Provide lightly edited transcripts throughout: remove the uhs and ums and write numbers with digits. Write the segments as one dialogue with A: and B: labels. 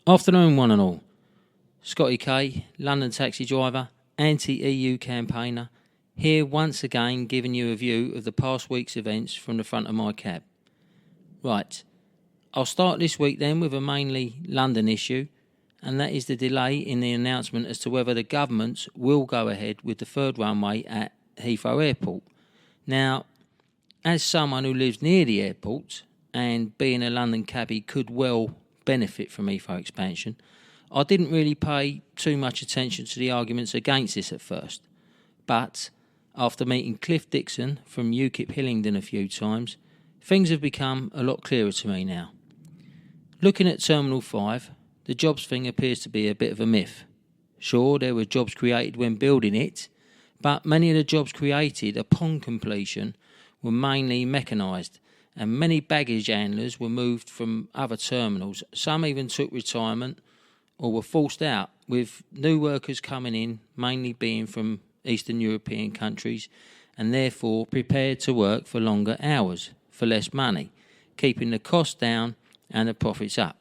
A: Afternoon, one and all. Scottie K, London taxi driver, anti-EU campaigner, here once again giving you a view of the past week's events from the front of my cab. Right, I'll start this week then with a mainly London issue, and that is the delay in the announcement as to whether the government will go ahead with the third runway at Heathrow Airport. Now, as someone who lives near the airport, and being a London cabbie could well benefit from Heathrow expansion, I didn't really pay too much attention to the arguments against this at first. But after meeting Cliff Dixon from UKIP Hillingdon a few times, things have become a lot clearer to me now. Looking at Terminal 5, the jobs thing appears to be a bit of a myth. Sure, there were jobs created when building it, but many of the jobs created upon completion were mainly mechanised, and many baggage handlers were moved from other terminals. Some even took retirement or were forced out, with new workers coming in, mainly being from Eastern European countries, and therefore prepared to work for longer hours for less money, keeping the costs down and the profits up.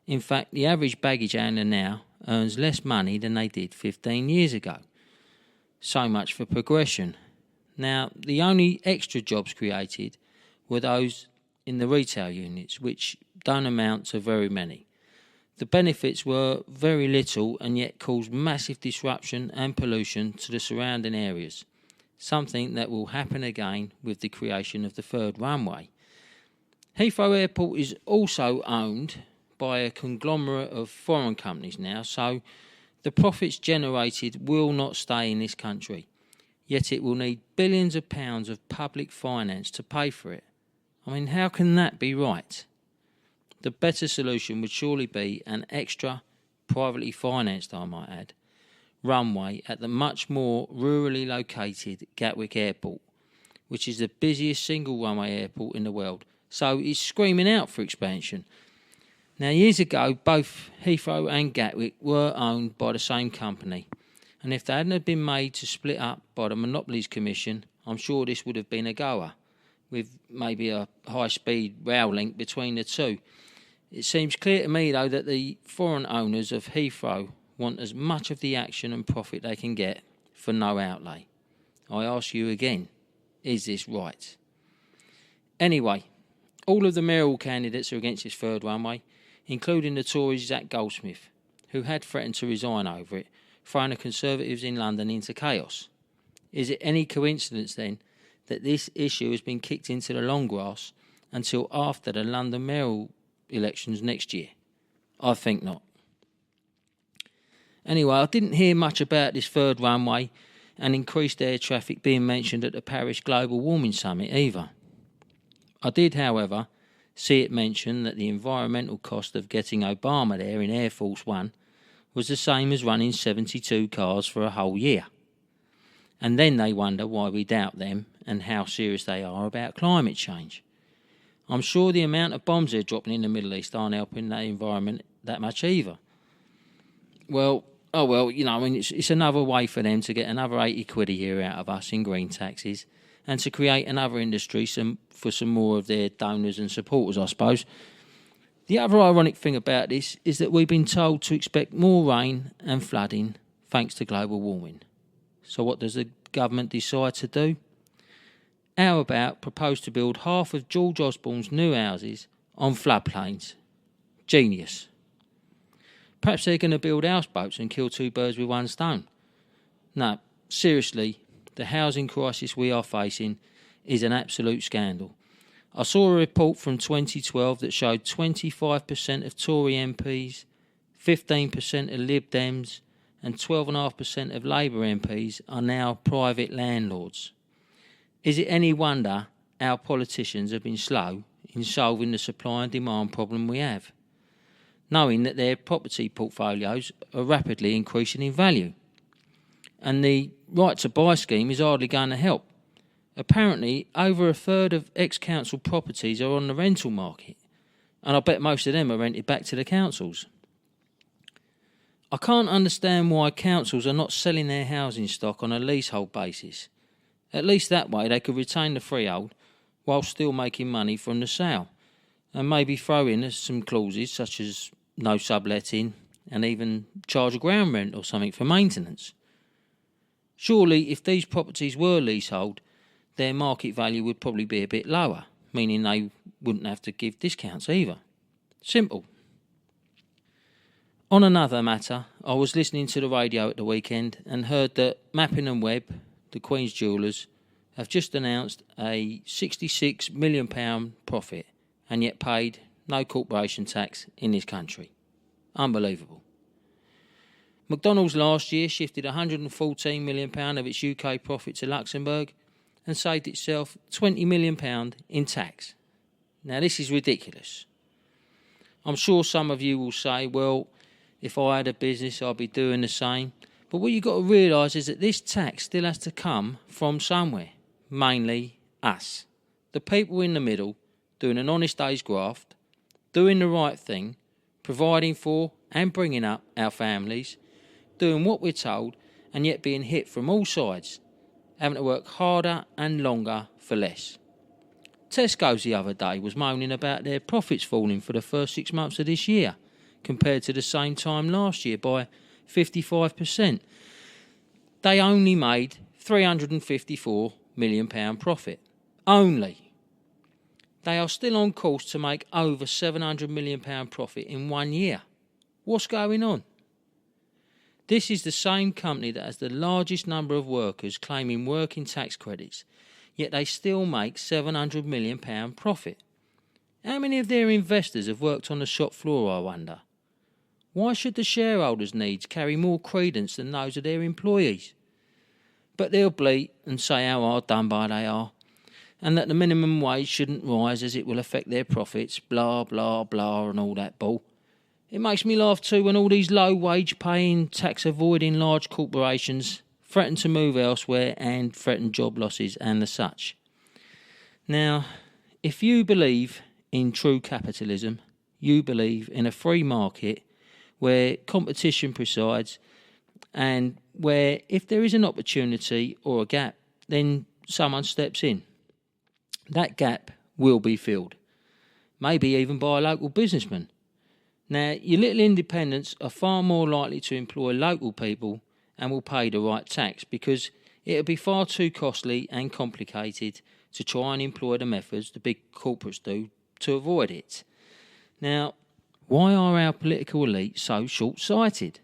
A: In fact, the average baggage handler now earns less money than they did 15 years ago. So much for progression. Now, the only extra jobs created were those in the retail units, which don't amount to very many. The benefits were very little and yet caused massive disruption and pollution to the surrounding areas, something that will happen again with the creation of the third runway. Heathrow Airport is also owned by a conglomerate of foreign companies now, so the profits generated will not stay in this country, yet it will need billions of pounds of public finance to pay for it. I mean, how can that be right? The better solution would surely be an extra, privately financed, I might add, runway at the much more rurally located Gatwick Airport, which is the busiest single runway airport in the world, so it's screaming out for expansion. Now, years ago, both Heathrow and Gatwick were owned by the same company, and if they hadn't been made to split up by the Monopolies Commission, I'm sure this would have been a goer, with maybe a high-speed rail link between the two. It seems clear to me, though, that the foreign owners of Heathrow want as much of the action and profit they can get for no outlay. I ask you again, is this right? Anyway, all of the mayoral candidates are against this third runway, including the Tories' Zach Goldsmith, who had threatened to resign over it, throwing the Conservatives in London into chaos. Is it any coincidence, then, that this issue has been kicked into the long grass until after the London mayoral elections next year? I think not. Anyway, I didn't hear much about this third runway and increased air traffic being mentioned at the Paris Global Warming Summit either. I did, however, see it mentioned that the environmental cost of getting Obama there in Air Force One was the same as running 72 cars for a whole year. And then they wonder why we doubt them and how serious they are about climate change. I'm sure the amount of bombs they're dropping in the Middle East aren't helping that environment that much either. Well, it's another way for them to get another 80 quid a year out of us in green taxes and to create another industry for some more of their donors and supporters, I suppose. The other ironic thing about this is that we've been told to expect more rain and flooding thanks to global warming. So what does the government decide to do? How about propose to build half of George Osborne's new houses on floodplains? Genius. Perhaps they're going to build houseboats and kill two birds with one stone. No, seriously, the housing crisis we are facing is an absolute scandal. I saw a report from 2012 that showed 25% of Tory MPs, 15% of Lib Dems, and 12.5% of Labour MPs are now private landlords. Is it any wonder our politicians have been slow in solving the supply and demand problem we have, knowing that their property portfolios are rapidly increasing in value? And the right to buy scheme is hardly going to help. Apparently, over a third of ex-council properties are on the rental market, and I bet most of them are rented back to the councils. I can't understand why councils are not selling their housing stock on a leasehold basis. At least that way they could retain the freehold while still making money from the sale, and maybe throw in some clauses such as no subletting, and even charge a ground rent or something for maintenance. Surely, if these properties were leasehold, their market value would probably be a bit lower, meaning they wouldn't have to give discounts either. Simple. On another matter, I was listening to the radio at the weekend and heard that Mappin and Webb, the Queen's Jewellers, have just announced a £66 million profit and yet paid no corporation tax in this country. Unbelievable. McDonald's last year shifted £114 million of its UK profit to Luxembourg and saved itself £20 million in tax. Now this is ridiculous. I'm sure some of you will say, well, if I had a business I'd be doing the same. But what you've got to realise is that this tax still has to come from somewhere, mainly us. The people in the middle doing an honest day's graft, doing the right thing, providing for and bringing up our families, doing what we're told and yet being hit from all sides, having to work harder and longer for less. Tesco's the other day was moaning about their profits falling for the first 6 months of this year compared to the same time last year by 55%. They only made £354 million profit. Only. They are still on course to make over £700 million profit in 1 year. What's going on? This is the same company that has the largest number of workers claiming working tax credits, yet they still make £700 million profit. How many of their investors have worked on the shop floor, I wonder? Why should the shareholders' needs carry more credence than those of their employees? But they'll bleat and say how hard done by they are, and that the minimum wage shouldn't rise as it will affect their profits, blah, blah, blah, and all that bull. It makes me laugh too when all these low-wage-paying, tax-avoiding large corporations threaten to move elsewhere and threaten job losses and the such. Now, if you believe in true capitalism, you believe in a free market where competition presides and where if there is an opportunity or a gap, then someone steps in. That gap will be filled, maybe even by a local businessman. Now, your little independents are far more likely to employ local people and will pay the right tax because it would be far too costly and complicated to try and employ the methods the big corporates do to avoid it. Now, why are our political elite so short-sighted?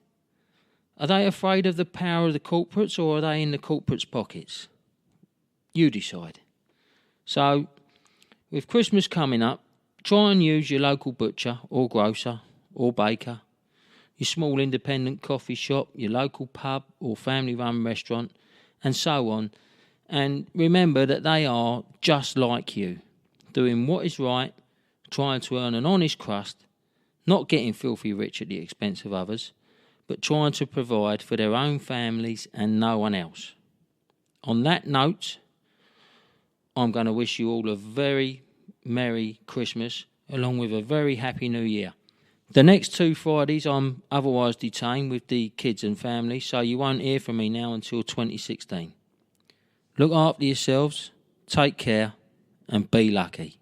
A: Are they afraid of the power of the corporates or are they in the corporates' pockets? You decide. So, with Christmas coming up, try and use your local butcher or grocer or baker, your small independent coffee shop, your local pub or family-run restaurant, and so on. And remember that they are just like you, doing what is right, trying to earn an honest crust, not getting filthy rich at the expense of others, but trying to provide for their own families and no one else. On that note, I'm going to wish you all a very Merry Christmas, along with a very Happy New Year. The next 2 Fridays I'm otherwise detained with the kids and family, so you won't hear from me now until 2016. Look after yourselves, take care, and be lucky.